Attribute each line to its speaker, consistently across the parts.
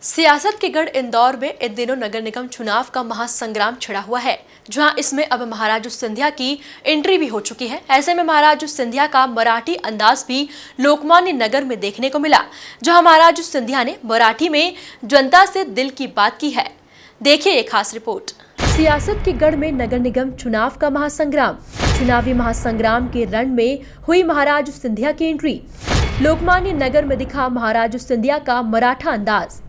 Speaker 1: सियासत के गढ़ इंदौर में इन दिनों नगर निगम चुनाव का महासंग्राम छिड़ा हुआ है, जहां इसमें अब महाराजू सिंधिया की एंट्री भी हो चुकी है। ऐसे में महाराजू सिंधिया का मराठी अंदाज भी लोकमान्य नगर में देखने को मिला, जहां महाराजू सिंधिया ने मराठी में जनता से दिल की बात की है। देखिए एक खास रिपोर्ट। सियासत के गढ़ में नगर निगम चुनाव का महासंग्राम। चुनावी महासंग्राम के रण में हुई महाराजू सिंधिया की एंट्री। लोकमान्य नगर में दिखा महाराजू सिंधिया का मराठा अंदाज।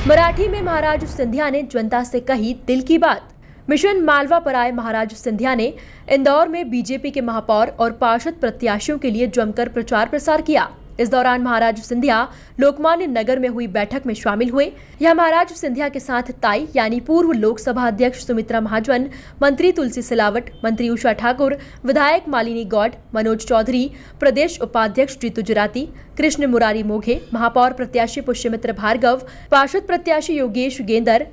Speaker 1: मराठी में महाराजू सिंधिया ने जनता से कही दिल की बात। मिशन मालवा पर आए महाराजू सिंधिया ने इंदौर में बीजेपी के महापौर और पार्षद प्रत्याशियों के लिए जमकर प्रचार प्रसार किया। इस दौरान महाराजू सिंधिया लोकमान्य नगर में हुई बैठक में शामिल हुए। यह महाराजू सिंधिया के साथ ताई यानी पूर्व लोकसभा अध्यक्ष सुमित्रा महाजन, मंत्री तुलसी सिलावट, मंत्री उषा ठाकुर, विधायक मालिनी गौड़, मनोज चौधरी, प्रदेश उपाध्यक्ष जीतू जराती, कृष्ण मुरारी मोघे, महापौर प्रत्याशी पुष्यमित्र भार्गव, पार्षद प्रत्याशी योगेश गेंदर,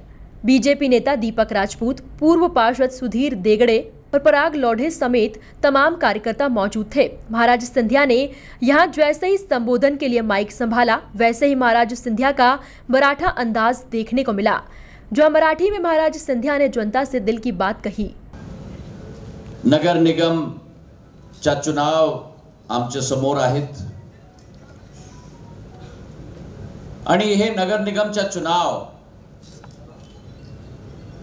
Speaker 1: बीजेपी नेता दीपक राजपूत, पूर्व पार्षद सुधीर देगड़े और पराग लौढे समेत तमाम कार्यकर्ता मौजूद थे। महाराज सिंधिया ने यहां जैसे ही संबोधन के लिए माइक संभाला, वैसे ही महाराज सिंधिया का मराठा अंदाज देखने को मिला। जो मराठी में महाराज सिंधिया ने जनता से दिल की बात कही।
Speaker 2: नगर निगम चा चुनाव आमच्या समोर आहेत आणि हे नगर निगमचा चुनाव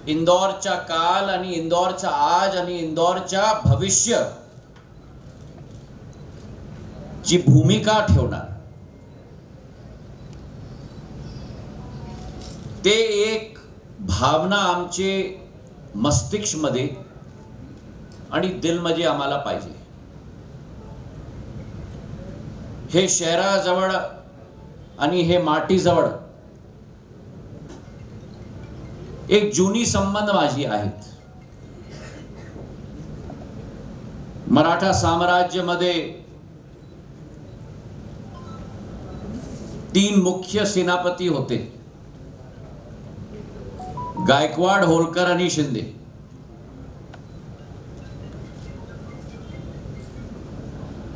Speaker 2: इंदौरचा काल आणि इंदौरचा आज आणि इंदौरच्या भविष्य ची भूमिका ठेवणार ते एक भावना आमचे मस्तिष्क मध्ये आणि दिल मध्ये आम्हाला पाहिजे। हे शहराजवळ आणि हे मातीजवळ एक जुनी संबंध माझी आहेत। मराठा साम्राज्य मध्ये 3 मुख्य सेनापती होते, गायकवाड, होलकर आणि शिंदे।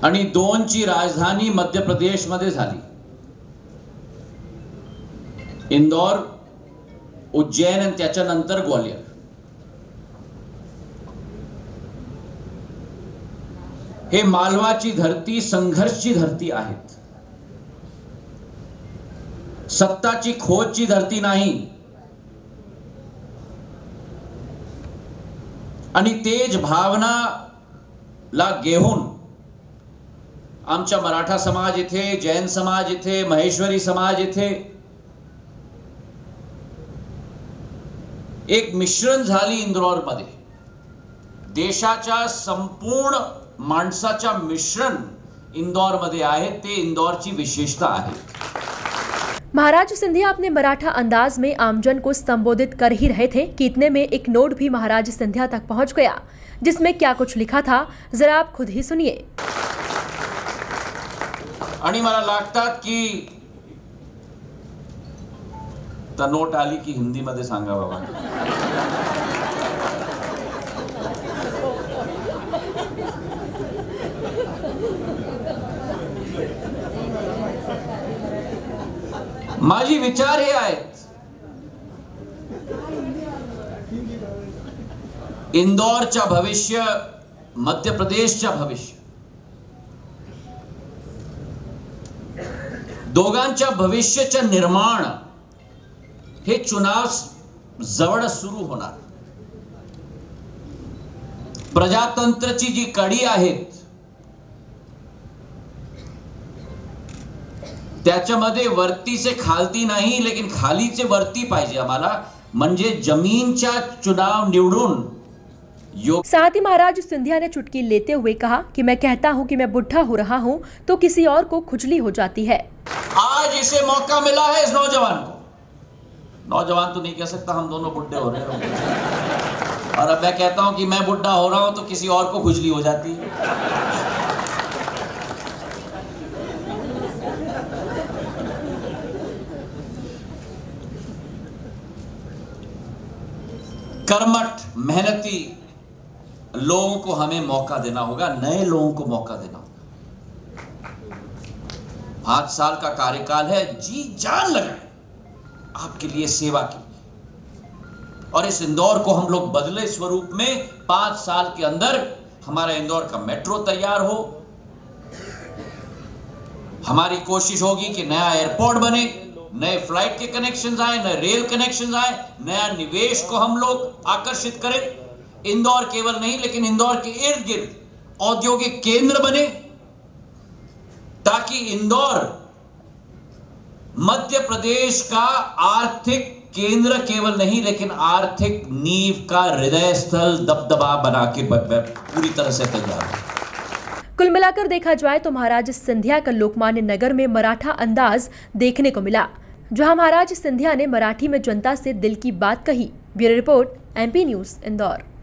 Speaker 2: आणि 2 ची राजधानी मध्य प्रदेश मध्ये झाली, इंदौर, उज्जैन आणि त्याच्यानंतर ग्वालियर। हे मालवाची धरती संघर्षची धरती आहेत, सत्ताची खोजची धरती नाही। आणि तेज भावना ला घेऊन आमचा मराठा समाज इथे, जैन समाज इथे, महेश्वरी समाज इथे एक मिश्रण झाली इंदौर मध्ये। देशाच्या संपूर्ण माणसाच्या मिश्रण इंदौर मध्ये आहे, ते इंदौरची विशेषता आहे।
Speaker 1: महाराज सिंधिया अपने मराठा अंदाज में आमजन को संबोधित कर ही रहे थे कि इतने में एक नोट भी महाराज सिंधिया तक पहुंच गया, जिसमें क्या कुछ लिखा था जरा आप खुद ही सुनिए।
Speaker 2: आणि मला लागतात की तर नोट आली की हिंदी मध्ये सांगा बाबा। माझी विचार हे आहेत, इंदौरचा भविष्य, मध्य प्रदेशचा भविष्य, दोघांच्या भविष्याचे निर्माण हे चुनाव जवळ सुरू होणार। प्रजातंत्राची जी कडी आहेत त्याच्यामध्ये वरतीचे खालती नाही, लेकिन खालीचे वरती पाहिजे आम्हाला, म्हणजे जमीनच्या चुनाव निवडून।
Speaker 1: साथ ही महाराज सिंधिया ने चुटकी लेते हुए कहा कि मैं कहता हूं कि मैं बुढ़ा हो रहा हूं तो किसी और को खुजली हो जाती है।
Speaker 2: आज इसे मौका मिला है इस नौजवान को। नौजवान तो नहीं कह सकता, हम दोनों बुढ़े हो रहे हैं। और अब मैं कहता हूं कि मैं बुढ़ा हो रहा हूं तो किसी और को खुजली हो जाती है। कर्मठ, मेहनती लोगों को हमें मौका देना होगा, नए लोगों को मौका देना होगा। 5 साल का कार्यकाल है, जी जान लगाएं, आपके लिए सेवा की, और इस इंदौर को हम लोग बदले स्वरूप में 5 साल के अंदर हमारा इंदौर का मेट्रो तैयार हो। हमारी कोशिश होगी कि नया एयरपोर्ट बने, नए फ्लाइट के कनेक्शंस आए, नए रेल कनेक्शंस आए, नया निवेश को हम लोग आकर्षित करें। इंदौर केवल नहीं, लेकिन इंदौर के इर्द गिर्द औद्योगिक केंद्र बने, ताकि इंदौर मध्य प्रदेश का आर्थिक केंद्र केवल नहीं, लेकिन आर्थिक नींव का हृदय स्थल, दबदबा बना के पूरी तरह से तैयार है।
Speaker 1: कुल मिलाकर देखा जाए तो महाराज सिंधिया का लोकमान्य नगर में मराठा अंदाज देखने को मिला, जहां महाराज सिंधिया ने मराठी में जनता से दिल की बात कही। Bureau report, MP news, Indore.